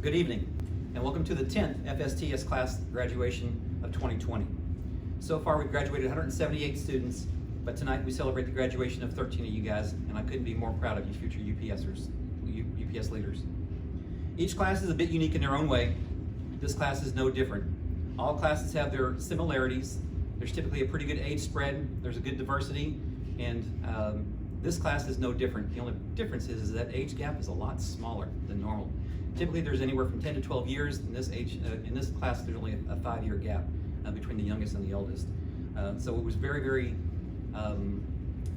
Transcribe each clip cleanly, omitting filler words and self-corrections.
Good evening, and welcome to the 10th FSTS Class graduation of 2020. So far, we've graduated 178 students, but tonight we celebrate the graduation of 13 of you guys, and I couldn't be more proud of you future UPS leaders. Each class is a bit unique in their own way. This class is no different. All classes have their similarities. There's typically a pretty good age spread. There's a good diversity, and this class is no different. The only difference is that age gap is a lot smaller than normal. Typically, there's anywhere from 10 to 12 years. In this class, there's only a 5-year gap between the youngest and the oldest. So it was very, very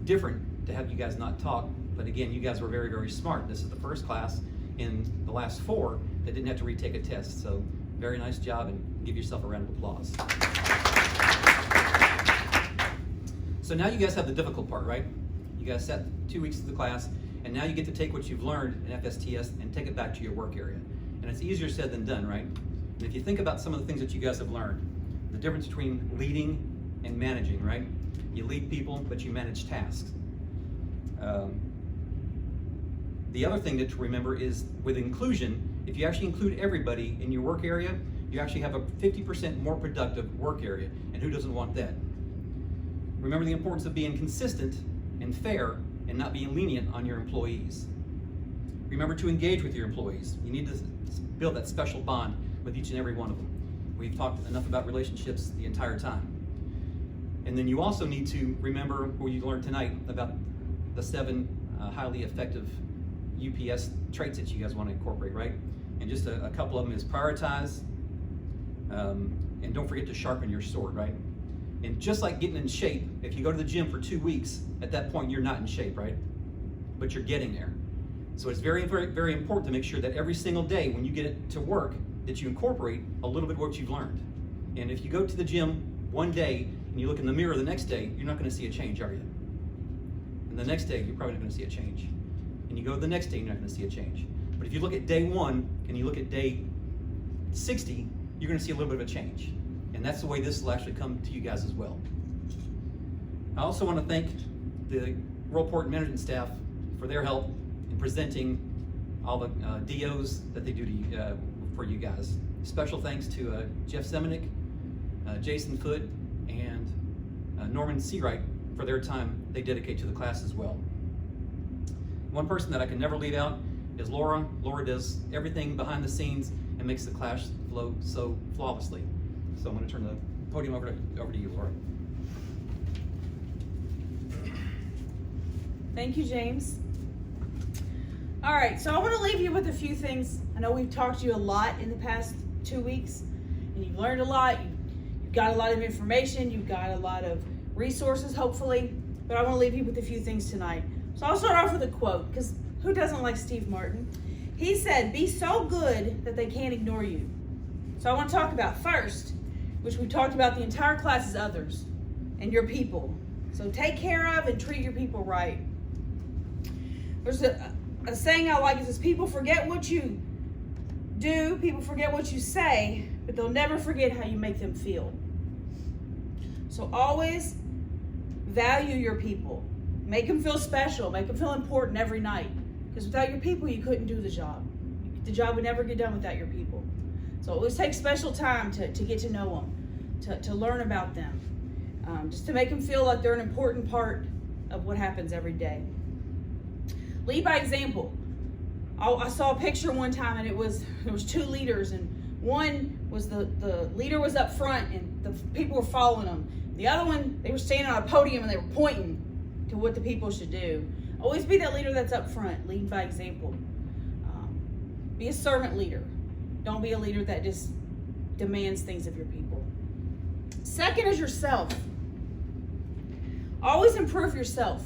different to have you guys not talk. But again, you guys were very, very smart. This is the first class in the last 4 that didn't have to retake a test. So very nice job, and give yourself a round of applause. So now you guys have the difficult part, right? You guys sat 2 weeks of the class, and now you get to take what you've learned in FSTS and take it back to your work area. And it's easier said than done, right? And if you think about some of the things that you guys have learned, the difference between leading and managing, right? You lead people, but you manage tasks. The other thing that to remember is with inclusion, if you actually include everybody in your work area, you actually have a 50% more productive work area. And who doesn't want that? Remember the importance of being consistent and fair and not being lenient on your employees. Remember to engage with your employees. You need to build that special bond with each and every one of them. We've talked enough about relationships the entire time. And then you also need to remember what you learned tonight about the 7 highly effective UPS traits that you guys want to incorporate, right? And just a couple of them is prioritize, and don't forget to sharpen your sword, right? And just like getting in shape, if you go to the gym for 2 weeks, at that point you're not in shape, right? But you're getting there. So it's very, very, very important to make sure that every single day when you get to work, that you incorporate a little bit of what you've learned. And if you go to the gym one day and you look in the mirror the next day, you're not going to see a change, are you? And the next day, you're probably not going to see a change. And you go to the next day, you're not going to see a change. But if you look at day 1 and you look at day 60, you're going to see a little bit of a change. And that's the way this will actually come to you guys as well. I also want to thank the Worldport management staff for their help in presenting all the DOs that they do to for you guys. Special thanks to Jeff Semenick, Jason Foote, and Norman Seawright for their time they dedicate to the class as well. One person that I can never leave out is Laura. Laura does everything behind the scenes and makes the class flow so flawlessly. So I'm going to turn the podium over to you, Laura. Thank you, James. All right, so I want to leave you with a few things. I know we've talked to you a lot in the past 2 weeks, and you've learned a lot. You've got a lot of information. You've got a lot of resources, hopefully. But I want to leave you with a few things tonight. So I'll start off with a quote, because who doesn't like Steve Martin? He said, "Be so good that they can't ignore you." So I want to talk about first, which we talked about the entire class, is others and your people. So take care of and treat your people right. There's a saying I like, is people forget what you do, people forget what you say, but they'll never forget how you make them feel. So always value your people. Make them feel special, make them feel important every night. Because without your people, you couldn't do the job. The job would never get done without your people. So always take special time to get to know them, to learn about them, just to make them feel like they're an important part of what happens every day. Lead by example. I saw a picture one time, and there was 2 leaders, and one was the leader was up front, and the people were following them. The other one, they were standing on a podium and they were pointing to what the people should do. Always be that leader that's up front. Lead by example. Be a servant leader. Don't be a leader that just demands things of your people. Second is yourself. Always improve yourself.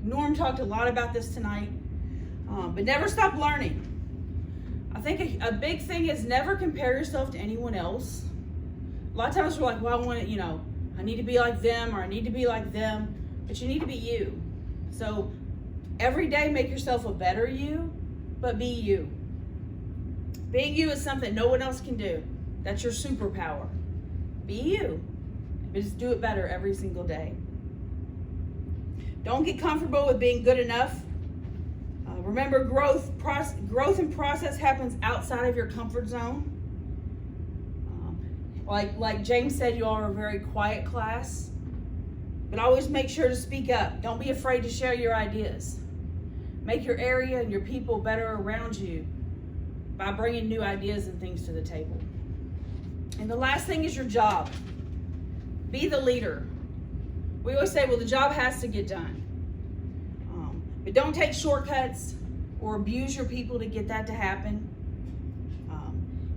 Norm talked a lot about this tonight, but never stop learning. I think a big thing is never compare yourself to anyone else. A lot of times we're like, well, I want to, I need to be like them, or I need to be like them, but you need to be you. So every day make yourself a better you, but be you. Being you is something no one else can do. That's your superpower. Be you, but just do it better every single day. Don't get comfortable with being good enough. Remember, growth and process happens outside of your comfort zone. Like James said, you all are a very quiet class, but always make sure to speak up. Don't be afraid to share your ideas. Make your area and your people better around you by bringing new ideas and things to the table. And the last thing is your job. Be the leader. We always say, well, the job has to get done. But don't take shortcuts or abuse your people to get that to happen.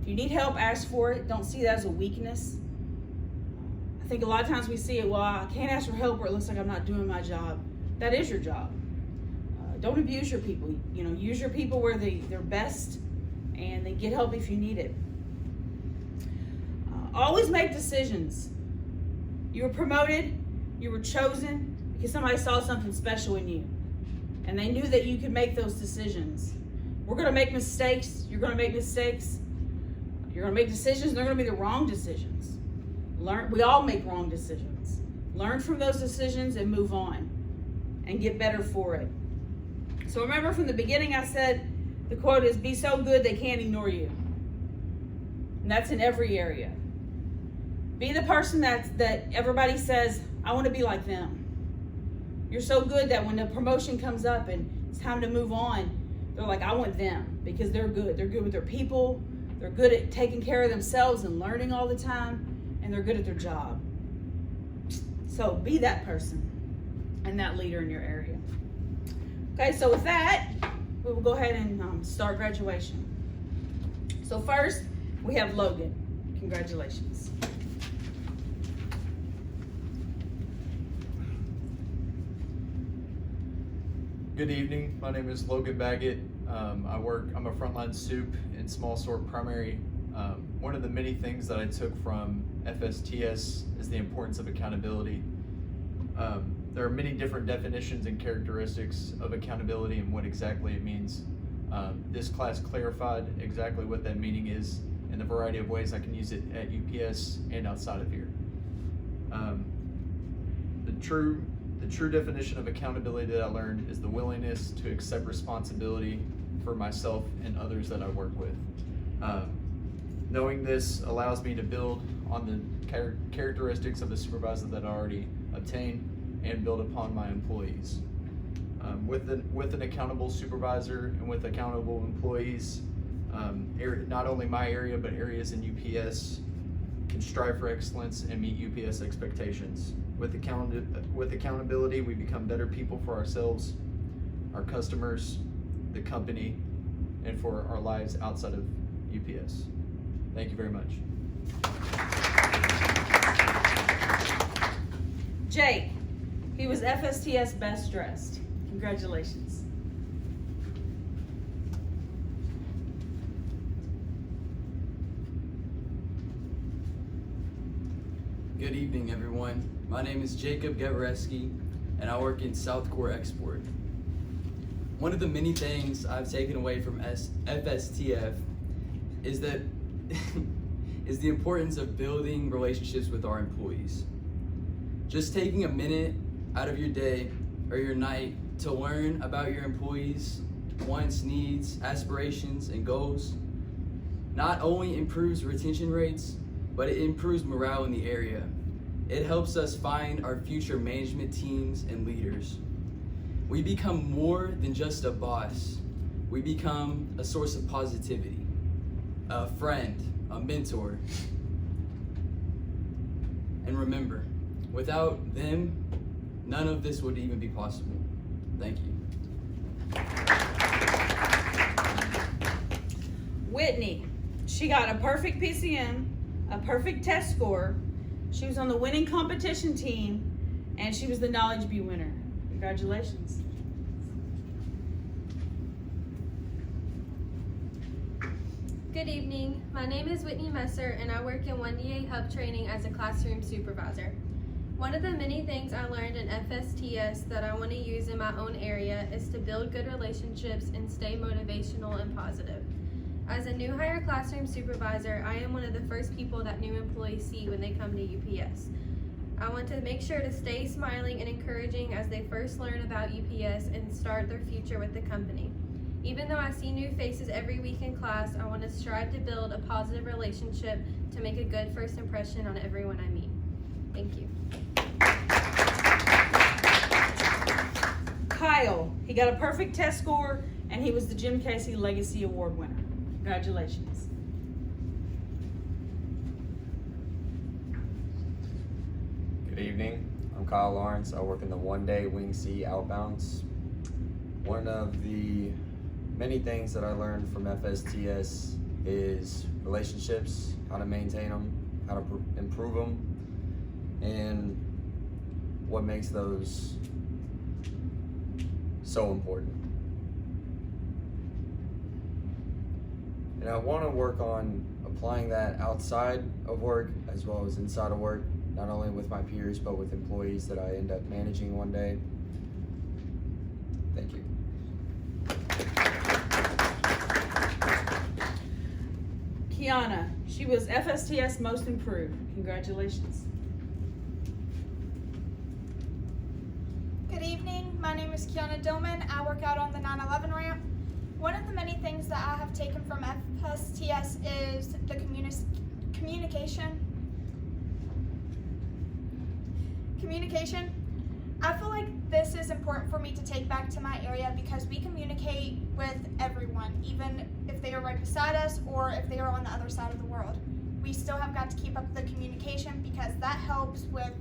If you need help, ask for it. Don't see that as a weakness. I think a lot of times we see it, well, I can't ask for help or it looks like I'm not doing my job. That is your job. Don't abuse your people. Use your people where they're best, and then get help if you need it. Always make decisions. You were promoted, you were chosen because somebody saw something special in you, and they knew that you could make those decisions. We're going to make mistakes. You're going to make mistakes. You're going to make decisions, and they're going to be the wrong decisions. We all make wrong decisions. Learn from those decisions and move on and get better for it. So remember, from the beginning I said the quote is, be so good they can't ignore you. And that's in every area. Be the person that everybody says, I want to be like them. You're so good that when the promotion comes up and it's time to move on, they're like, I want them, because they're good. They're good with their people. They're good at taking care of themselves and learning all the time, and they're good at their job. So be that person and that leader in your area. Okay, so with that, we will go ahead and start graduation. So first, we have Logan. Congratulations. Good evening. My name is Logan Baggett. I'm a frontline soup in small sort primary. One of the many things that I took from FSTS is the importance of accountability. There are many different definitions and characteristics of accountability and what exactly it means. This class clarified exactly what that meaning is in the variety of ways I can use it at UPS and outside of here. The true definition of accountability that I learned is the willingness to accept responsibility for myself and others that I work with. Knowing this allows me to build on the characteristics of the supervisor that I already obtained and build upon my employees. With an accountable supervisor and with accountable employees, not only my area but areas in UPS can strive for excellence and meet UPS expectations. With accountability, we become better people for ourselves, our customers, the company, and for our lives outside of UPS. Thank you very much. Jake, he was FSTS Best Dressed. Congratulations. Good evening, everyone. My name is Jacob Gawarecki, and I work in South Core Export. One of the many things I've taken away from FSTF is the importance of building relationships with our employees. Just taking a minute out of your day or your night to learn about your employees' wants, needs, aspirations, and goals not only improves retention rates, but it improves morale in the area. It helps us find our future management teams and leaders. We become more than just a boss. We become a source of positivity, a friend, a mentor. And remember, without them, none of this would even be possible. Thank you. Whitney, she got a perfect PCM, a perfect test score. She was on the winning competition team, and she was the Knowledge Bee winner. Congratulations. Good evening. My name is Whitney Messer, and I work in 1DA Hub Training as a classroom supervisor. One of the many things I learned in FSTS that I want to use in my own area is to build good relationships and stay motivational and positive. As a new hire classroom supervisor, I am one of the first people that new employees see when they come to UPS. I want to make sure to stay smiling and encouraging as they first learn about UPS and start their future with the company. Even though I see new faces every week in class, I want to strive to build a positive relationship to make a good first impression on everyone I meet. Thank you. Kyle, he got a perfect test score, and he was the Jim Casey Legacy Award winner. Congratulations. Good evening. I'm Kyle Lawrence. I work in the one-day Wing C Outbounds. One of the many things that I learned from FSTS is relationships, how to maintain them, how to improve them, and what makes those so important. And I want to work on applying that outside of work as well as inside of work, not only with my peers, but with employees that I end up managing one day. Thank you. Kyana, she was FSTS Most Improved. Congratulations. Good evening, my name is Kyana Diehlmann. I work out on the 9/11 ramp. One of the many things that I have taken from FSTS is the communication. I feel like this is important for me to take back to my area because we communicate with everyone, even if they are right beside us or if they are on the other side of the world. We still have got to keep up the communication because that helps with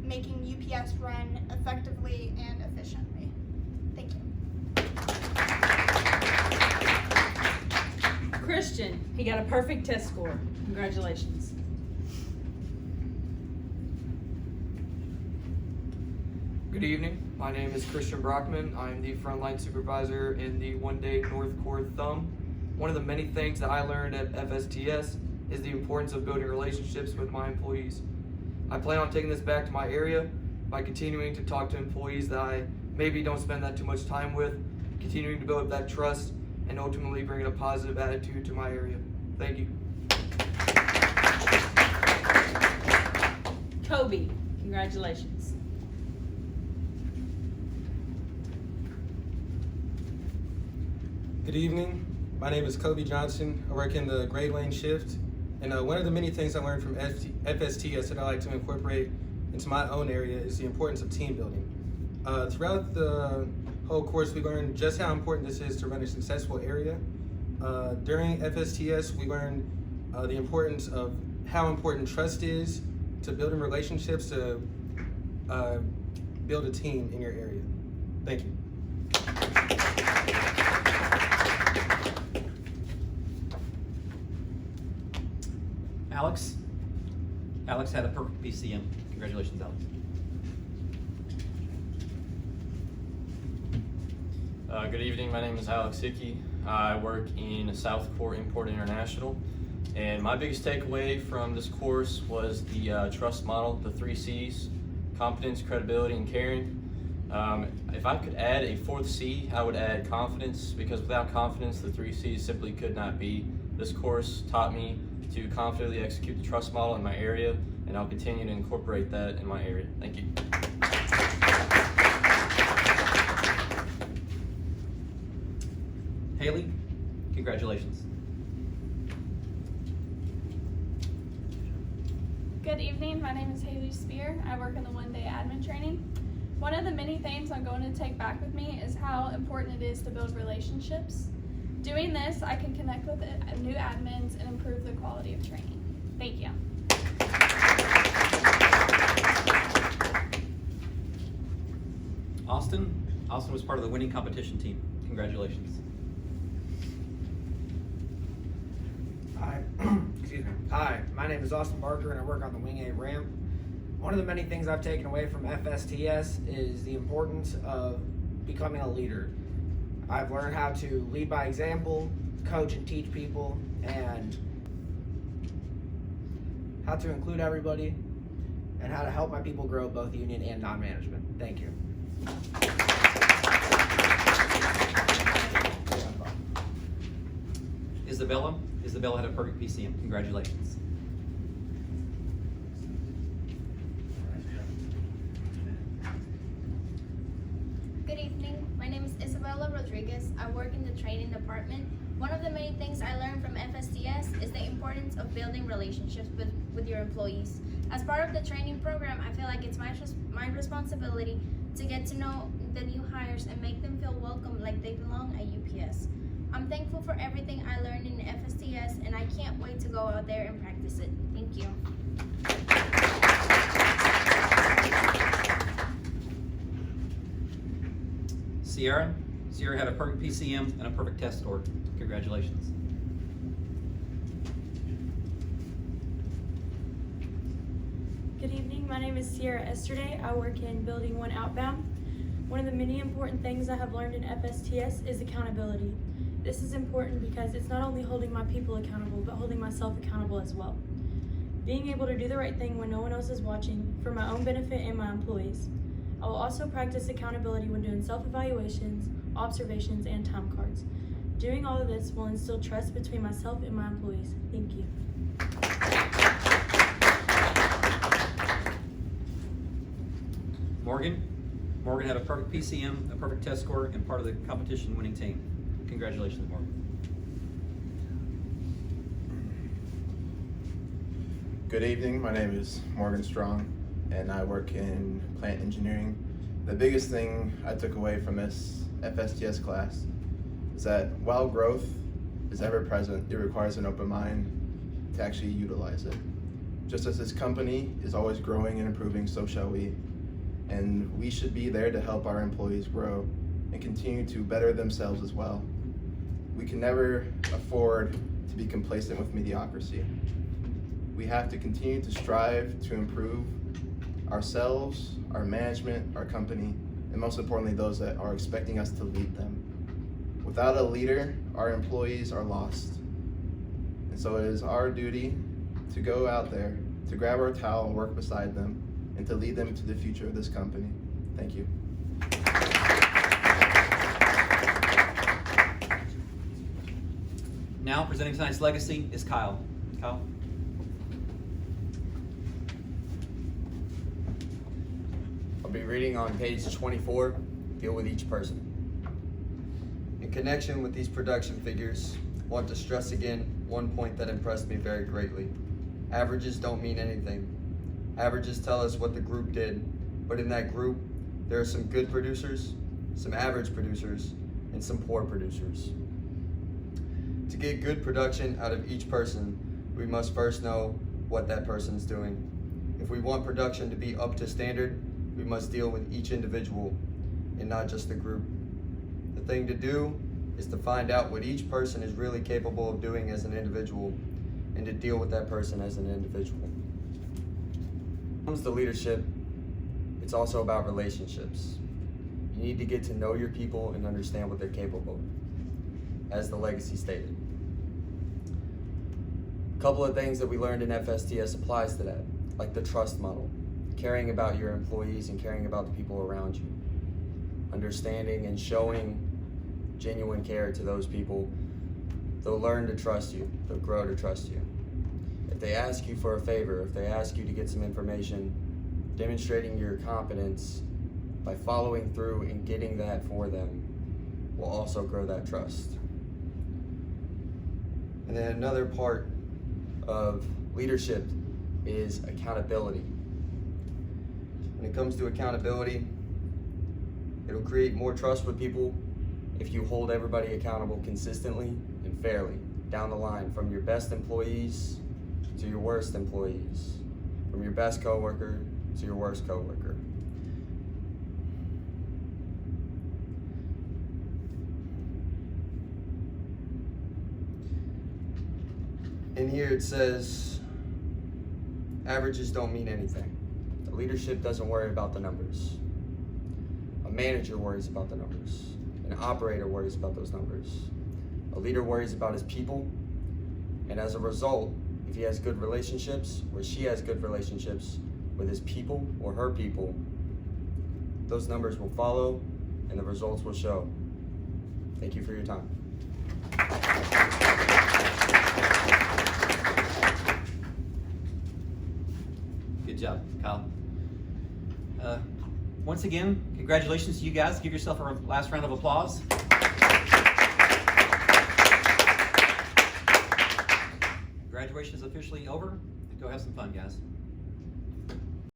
making UPS run effectively and efficiently. Thank you. Christian, he got a perfect test score. Congratulations. Good evening. My name is Christian Brockman. I am the frontline supervisor in the one-day North Core Thumb. One of the many things that I learned at FSTS is the importance of building relationships with my employees. I plan on taking this back to my area by continuing to talk to employees that I maybe don't spend that too much time with, continuing to build up that trust, and ultimately bringing a positive attitude to my area. Thank you. Kobe, congratulations. Good evening. My name is Kobe Johnson. I work in the grade lane shift. And one of the many things I learned from FSTS that I like to incorporate into my own area is the importance of team building. Throughout the whole course, we learned just how important this is to run a successful area. During FSTS, we learned the importance of how important trust is to building relationships to build a team in your area. Thank you. Alex had a perfect PCM. Congratulations, Alex. Good evening, my name is Alex Hickey. I work in Southport Import International, and my biggest takeaway from this course was the trust model, the 3 C's, competence, credibility, and caring. If I could add a 4th C, I would add confidence, because without confidence, the 3 C's simply could not be. This course taught me to confidently execute the trust model in my area, and I'll continue to incorporate that in my area. Thank you. Hailey, congratulations. Good evening, my name is Hailey Speer. I work in the one-day admin training. One of the many things I'm going to take back with me is how important it is to build relationships. Doing this, I can connect with new admins and improve the quality of training. Thank you. Austin was part of the winning competition team. Congratulations. Hi, excuse me. Hi, my name is Austin Barker and I work on the Wing A ramp. One of the many things I've taken away from FSTS is the importance of becoming a leader. I've learned how to lead by example, coach and teach people, and how to include everybody, and how to help my people grow both union and non-management. Thank you. Isabella had a perfect PCM. Congratulations. Good evening. My name is Isabella. Rodriguez. I work in the training department. One of the many things I learned from FSTS is the importance of building relationships with your employees. As part of the training program, I feel like it's my responsibility to get to know the new hires and make them feel welcome like they belong at UPS. I'm thankful for everything I learned in FSTS, and I can't wait to go out there and practice it. Thank you. Sierra had a perfect PCM and a perfect test score. Congratulations. Good evening, my name is Sierra Esterday. I work in Building 1 Outbound. One of the many important things I have learned in FSTS is accountability. This is important because it's not only holding my people accountable, but holding myself accountable as well. Being able to do the right thing when no one else is watching for my own benefit and my employees. I will also practice accountability when doing self-evaluations, observations, and time cards. Doing all of this will instill trust between myself and my employees. Thank you. Morgan had a perfect PCM, a perfect test score, and part of the competition winning team. Congratulations, Morgan. Good evening, my name is Morgan Strong, and I work in plant engineering. The biggest thing I took away from this FSTS class is that while growth is ever present, it requires an open mind to actually utilize it. Just as this company is always growing and improving, so shall we. And we should be there to help our employees grow and continue to better themselves as well. We can never afford to be complacent with mediocrity. We have to continue to strive to improve ourselves, our management, our company, and most importantly, those that are expecting us to lead them. Without a leader, our employees are lost. And so it is our duty to go out there, to grab our towel and work beside them, and to lead them into the future of this company. Thank you. Now, presenting tonight's legacy is Kyle. Kyle? I'll be reading on page 24, deal with each person. In connection with these production figures, I want to stress again one point that impressed me very greatly. Averages don't mean anything. Averages tell us what the group did, but in that group, there are some good producers, some average producers, and some poor producers. To get good production out of each person, we must first know what that person's doing. If we want production to be up to standard, we must deal with each individual and not just the group. The thing to do is to find out what each person is really capable of doing as an individual and to deal with that person as an individual. When it comes to leadership, it's also about relationships. You need to get to know your people and understand what they're capable of, as the legacy stated. A couple of things that we learned in FSTS applies to that, like the trust model, caring about your employees and caring about the people around you, understanding and showing genuine care to those people. They'll learn to trust you, they'll grow to trust you. If they ask you for a favor, if they ask you to get some information, demonstrating your competence by following through and getting that for them will also grow that trust. And then another part of leadership is accountability. When it comes to accountability, it'll create more trust with people if you hold everybody accountable consistently and fairly down the line, from your best employees to your worst employees, from your best coworker to your worst coworker. In here it says, averages don't mean anything. The leadership doesn't worry about the numbers. A manager worries about the numbers. An operator worries about those numbers. A leader worries about his people, and as a result, if he has good relationships, or she has good relationships with his people or her people, those numbers will follow and the results will show. Thank you for your time. Good job, Kyle. Once again, congratulations to you guys. Give yourself a last round of applause. graduation is officially over. Go have some fun, guys.